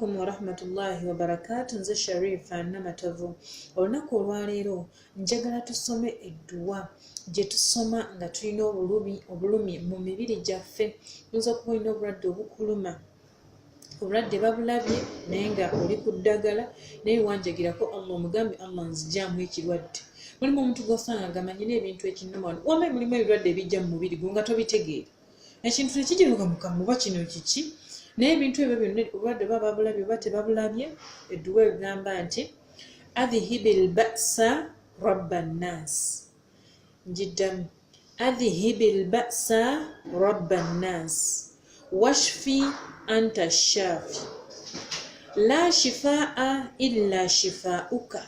alaikum wa rahmatullahi wa barakatuh. Nze Sharifa Namatovu. Olunaku olwaleero njagala tusome edduwa gye tusoma nga tulina obulumi mu mibiri gyaffe. Tuyinza okuba olina obulwadde obukuluma, obulwadde babulabye naye nga oli ku ddagala naye wanjagirako Allah omugambe Allah nzijaamu ekirwadde. Mulimu omuntu gw'osanga gamanyi n'ebintu ekinnuma wamma mulimu ebirwadde ebijja mu mubiri gwo nga tobitegeera. Ekintu tekigiruka mu kamwa oba kino kiki? Naye ebintu ebyo byonna obulwadde baba babulabye oba tebabulabye, edduwa egamba nti adhihibil ba'sa rabban nas. Njiddamu adhihibil ba'sa rabban nas washfi anta shafi la shifaa illa shifauka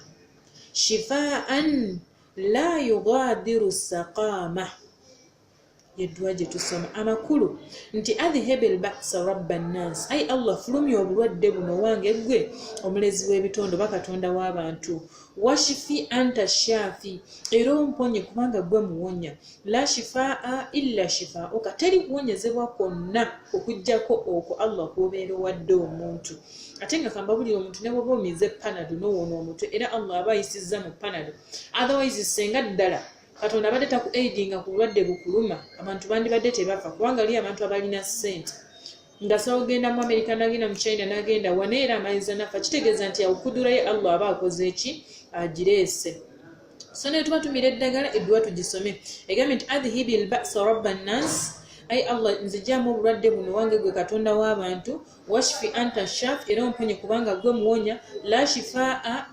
shifaan la yughadiru saqama. Yedduwa gye tusoma amakulu nti adhihibil ba'sa rabban nas, ay Allah fulumya obulwadde buno wange gwe omulezi w'ebitondo bakatonda w'abantu. Washifi anta shafi, era omponye kubanga gwe muwonya. La shifaa illa shifauka, teri kuwonyezebwa kwonna okujjako okwo Allah kw'obeera owadde omuntu. Ate nga kambabulira omuntu ne bw'oba omize panado n'owoona omutwe era Allah aba ayisizza mu panado. Otherwise senga ddala Katonda abadde taku aidinga ku bulwadde bukuluma, abantu bandibadde tebafa kubanga ali abantu abalina ssente. Nga sawogenda mu America n'agenda mu China n'agenda waneera amayiza nafa, kitegeeza nti awukudura ye Allah aba akoze eki? Agireese. So ne tuba tumira eddagala edduwa tugisome. Egambe nti adhihibil ba'sa rabban nas, ay Allah nzijaamu obulwadde buno wange gwe katonda w'abantu. Washfi anta shafi, era omponye kubanga gwe muwonya. La shifaa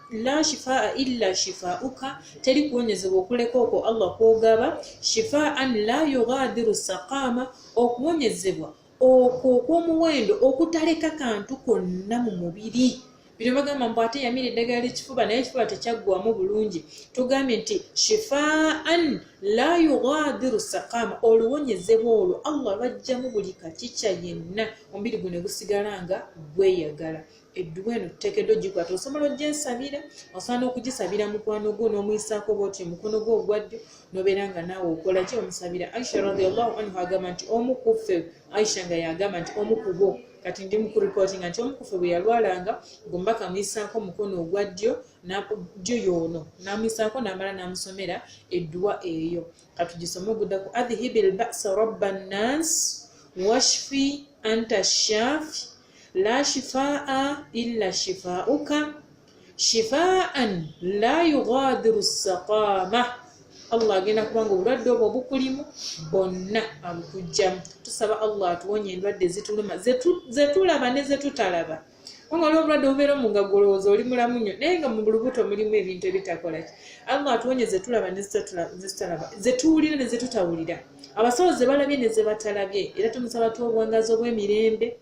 illa shifauka, teri kuwonyezebwa okuleka okwo Allah kw'ogaba. Shifaan la yughadiru saqama, okuwonyezebwa okwo okw'omuwendo okutaleka kantu konna mu mubiri. Bino bagamba mbu ate yamira eddagala ly'ekifuba naye ekifuba tekyaggwamu bulungi. Tugambye nti shifaan la yughadiru saqama, oluwonyezebwa olwo Allah lwajjamu buli kakica yenna omubiri guno ne gusigala nga gweyagala. Edduwa eno tuteekeddwa ogikwata. Osobola ogyensabira, osobola n'okugisabira mukwano gwo n'omuyisaako bw'oti mukono gwo ogwa ddyo n'obeera nga naawe okola ki? Omusabira. Aisha radhiyallahu anha agamba nti omu ku ffe, Aisha nga yagamba nti omu ku bo, kati ndi mu kuripootinga nti omu ku ffe bwe yalwalanga gomba kamuyisaako mukono ogwa ddyo ddyo y'ono n'amuyisaako n'amala n'amusomera edduwa eyo. Katugisome oguddako adhihibil ba'sa rabban nas washfi anta shafi la shifaa illa shifauka shifaan la yughadiru saqama. Allah agenda kubanga obulwadde obwo bukulimu bwonna abukujjamu. Tusaba Allah atuwonye endwadde zituluma zetulaba ne zetutalaba. Wanga olwo obulwadde obubeera mu nga golowooza oli mulamu nnyo naye nga mu lubuto mulimu ebintu ebitakola ki. Allah atuwonye zetulaba ne zetutalaba, zetuwulira ne zetutawulira, abasawo ze balabye ne ze batalabye. Era tumusaba tuwa obuwangazi obw'emirembe.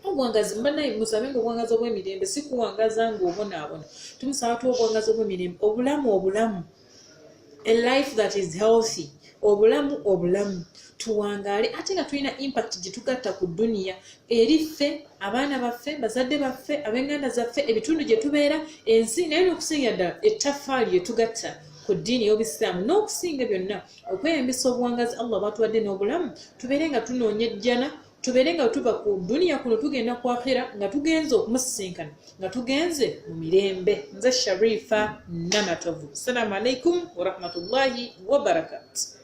Obuwangazi mbanaye musabe nga obuwangazi obw'emirembe si kuwangaza ng'obonaabona. Tumusaba tuwa obuwangazi obw'emirembe, obulamu a life that is healthy, obulamu tuwangaale ate nga tulina impact gye tugatta ku duniya eri ffe, abaana baffe, bazadde baffe, ab'enganda zaffe, ebitundu gye tubeera, ensi, naye n'okusinga ddala ettaffaali lye tugatta ku ddiini y'Obusiraamu. N'okusinga byonna okweyambisa obuwangazi Allah bw'atuwadde n'obulamu, tubeere nga tunoonya ejjana, tubeere nga tuva ku duniya kuno tugenda ku akhira nga tugenze okumusisinkana, nga tugenze mu mirembe. Nze Sharifa Namatovu. Assalamu alaikum wa rahmatullahi wa barakatuh.